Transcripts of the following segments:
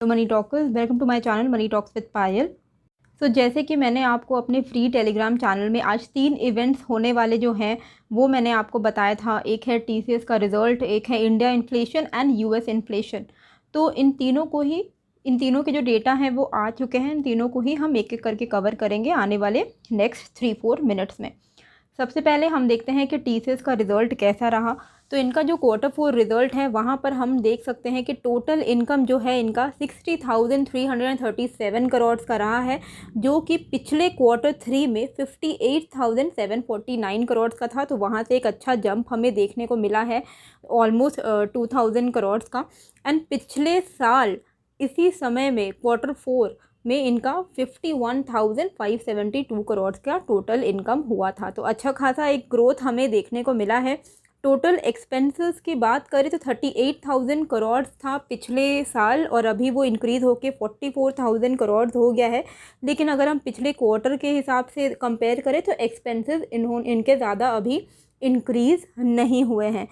Money talkers, welcome to my channel money talks with Payal. जैसे कि मैंने आपको अपने फ्री टेलीग्राम चैनल में आज 3 इवेंट्स होने वाले जो हैं वो मैंने आपको बताया था। एक है टीसीएस का रिज़ल्ट, एक है India inflation and US inflation. तो इन तीनों के जो डेटा हैं वो आ चुके हैं। इन तीनों को ही हम एक एक करके कवर करेंगे आने वाले नेक्स्ट 3-4 मिनट्स में। सबसे पहले हम देखते हैं कि टीसीएस का रिज़ल्ट कैसा रहा। तो इनका जो Q4 रिज़ल्ट है वहाँ पर हम देख सकते हैं कि टोटल इनकम जो है इनका 60,337 करोड़ का रहा है, जो कि पिछले Q3 में 58,749 करोड़ का था। तो वहाँ से एक अच्छा जंप हमें देखने को मिला है, ऑलमोस्ट 2,000 करोड़ का। एंड पिछले साल इसी समय में Q4 में इनका 51,572 करोड़ का टोटल इनकम हुआ था। तो अच्छा खासा एक ग्रोथ हमें देखने को मिला है। टोटल एक्सपेंसेस की बात करें तो 38,000 करोड़ था पिछले साल और अभी वो इंक्रीज़ होके 44,000 करोड़ हो गया है। लेकिन अगर हम पिछले क्वार्टर के हिसाब से कंपेयर करें तो एक्सपेंसेस इनके ज़्यादा अभी इंक्रीज़ नहीं हुए हैं।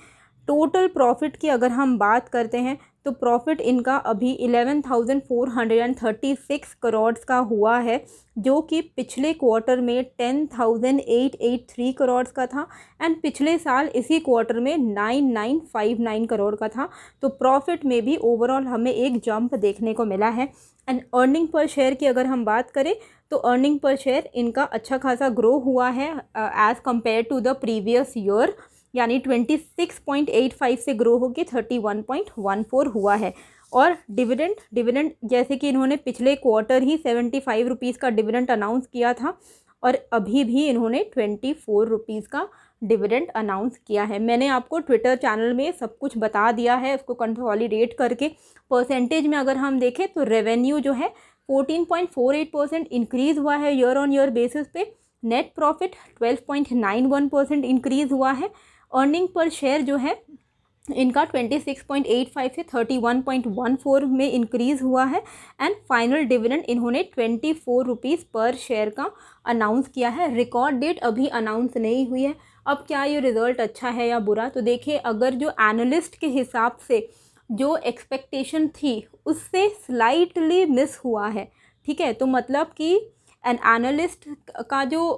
टोटल प्रॉफिट की अगर हम बात करते हैं तो प्रॉफिट इनका अभी 11,436 करोड़ का हुआ है, जो कि पिछले क्वार्टर में 10,883 करोड़ का था एंड पिछले साल इसी क्वार्टर में 9,959 करोड़ का था। तो प्रॉफिट में भी ओवरऑल हमें एक जंप देखने को मिला है। एंड अर्निंग पर शेयर की अगर हम बात करें तो अर्निंग पर शेयर इनका अच्छा खासा ग्रो हुआ है as compared to the previous year, यानी 26.85 से ग्रो होकर 31.14 हुआ है। और डिविडेंड जैसे कि इन्होंने पिछले क्वार्टर ही 75 रुपीज़ का डिविडेंड अनाउंस किया था और अभी भी इन्होंने 24 रुपीज़ का डिविडेंड अनाउंस किया है। मैंने आपको ट्विटर चैनल में सब कुछ बता दिया है, उसको कंसोलिडेट करके। परसेंटेज में अगर हम देखें तो रेवेन्यू जो है 14.48% इंक्रीज़ हुआ है ईयर ऑन ईयर बेसिस पे। नेट प्रॉफिट 12.91% इंक्रीज़ हुआ है। अर्निंग पर शेयर जो है इनका 26.85 से 31.14 में इंक्रीज़ हुआ है। एंड फाइनल डिविडेंड इन्होंने 24 रुपीज़ पर शेयर का अनाउंस किया है। रिकॉर्ड डेट अभी अनाउंस नहीं हुई है। अब क्या ये रिज़ल्ट अच्छा है या बुरा, तो देखिए, अगर जो एनालिस्ट के हिसाब से जो एक्सपेक्टेशन थी उससे स्लाइटली मिस हुआ है, ठीक है, तो मतलब कि एन एनालिस्ट का जो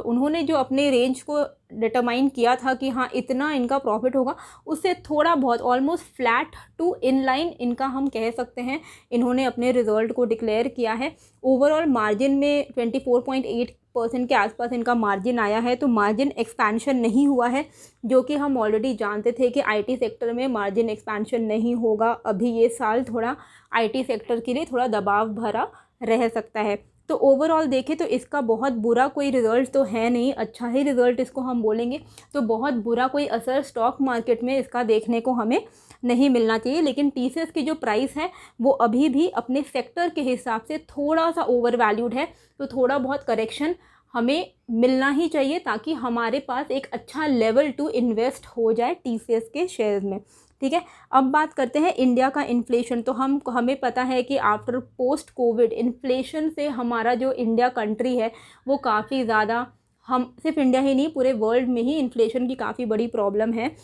उन्होंने जो अपने रेंज को डिटरमाइन किया था कि हाँ इतना इनका प्रॉफिट होगा, उससे थोड़ा बहुत ऑलमोस्ट फ्लैट टू इनलाइन इनका हम कह सकते हैं इन्होंने अपने रिज़ल्ट को डिक्लेयर किया है। ओवरऑल मार्जिन में 24.8% के आसपास इनका मार्जिन आया है। तो मार्जिन एक्सपेंशन नहीं हुआ है, जो कि हम ऑलरेडी जानते थे कि आईटी सेक्टर में मार्जिन एक्सपेंशन नहीं होगा। अभी ये साल थोड़ा आईटी सेक्टर के लिए थोड़ा दबाव भरा रह सकता है। तो ओवरऑल देखें तो इसका बहुत बुरा कोई रिज़ल्ट तो है नहीं, अच्छा ही रिज़ल्ट इसको हम बोलेंगे। तो बहुत बुरा कोई असर स्टॉक मार्केट में इसका देखने को हमें नहीं मिलना चाहिए। लेकिन टीसीएस की जो प्राइस है वो अभी भी अपने सेक्टर के हिसाब से थोड़ा सा ओवर वैल्यूड है। तो थोड़ा बहुत करेक्शन हमें मिलना ही चाहिए ताकि हमारे पास एक अच्छा लेवल टू इन्वेस्ट हो जाए टीसीएस के शेयर्स में, ठीक है। अब बात करते हैं इंडिया का इन्फ्लेशन। तो हमें पता है कि आफ्टर पोस्ट कोविड इन्फ्लेशन से हमारा जो इंडिया कंट्री है वो काफ़ी ज़्यादा, हम सिर्फ इंडिया ही नहीं पूरे वर्ल्ड में ही इन्फ्लेशन की काफ़ी बड़ी प्रॉब्लम है,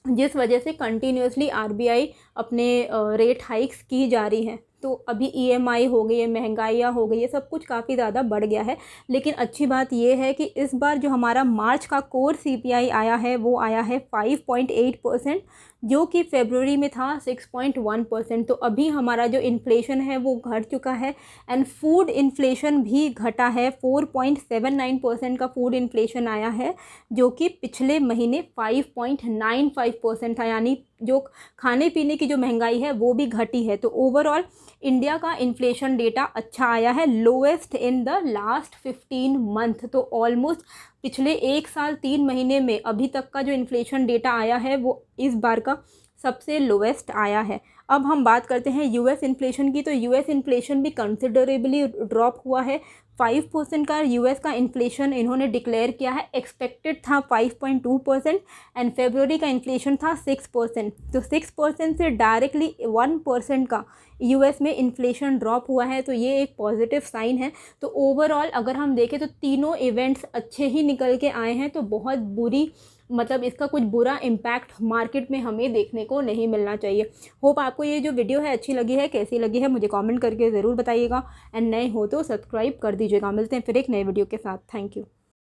जिस वजह से कंटिन्यूसली आरबीआई अपने रेट हाइक्स की जा रही है। तो अभी ईएमआई हो गई है, महंगाइयाँ हो गई है, सब कुछ काफ़ी ज़्यादा बढ़ गया है। लेकिन अच्छी बात यह है कि इस बार जो हमारा मार्च का कोर सीपीआई आया है वो आया है 5.8%, जो कि फरवरी में था 6.1%। तो अभी हमारा जो इन्फ्लेशन है वो घट चुका है। एंड फूड इन्फ्लेशन भी घटा है, 4.79% का फूड इन्फ्लेशन आया है, जो कि पिछले महीने 5.95% था। यानी जो खाने पीने की जो महंगाई है वो भी घटी है। तो ओवरऑल इंडिया का इन्फ्लेशन डेटा अच्छा आया है, lowest in the last 15 month. तो ऑलमोस्ट पिछले 1 साल 3 महीने में अभी तक का जो इन्फ्लेशन डेटा आया है वो इस बार का सबसे लोएस्ट आया है। अब हम बात करते हैं यूएस इन्फ्लेशन की। तो यूएस इन्फ्लेशन भी कंसिडरेबली ड्रॉप हुआ है। 5% का यूएस का इन्फ्लेशन इन्होंने डिक्लेयर किया है, एक्सपेक्टेड था 5.2% एंड फरवरी का इन्फ्लेशन था 6%। तो 6% से डायरेक्टली 1% का यूएस में इन्फ्लेशन ड्रॉप हुआ है। तो ये एक पॉजिटिव साइन है। तो ओवरऑल अगर हम देखें तो तीनों इवेंट्स अच्छे ही निकल के आए हैं। तो बहुत बुरी मतलब इसका कुछ बुरा इम्पैक्ट मार्केट में हमें देखने को नहीं मिलना चाहिए। होप आपको ये जो वीडियो है अच्छी लगी है, कैसी लगी है मुझे कमेंट करके ज़रूर बताइएगा। एंड नए हो तो सब्सक्राइब कर दीजिएगा। मिलते हैं फिर एक नए वीडियो के साथ। Thank you.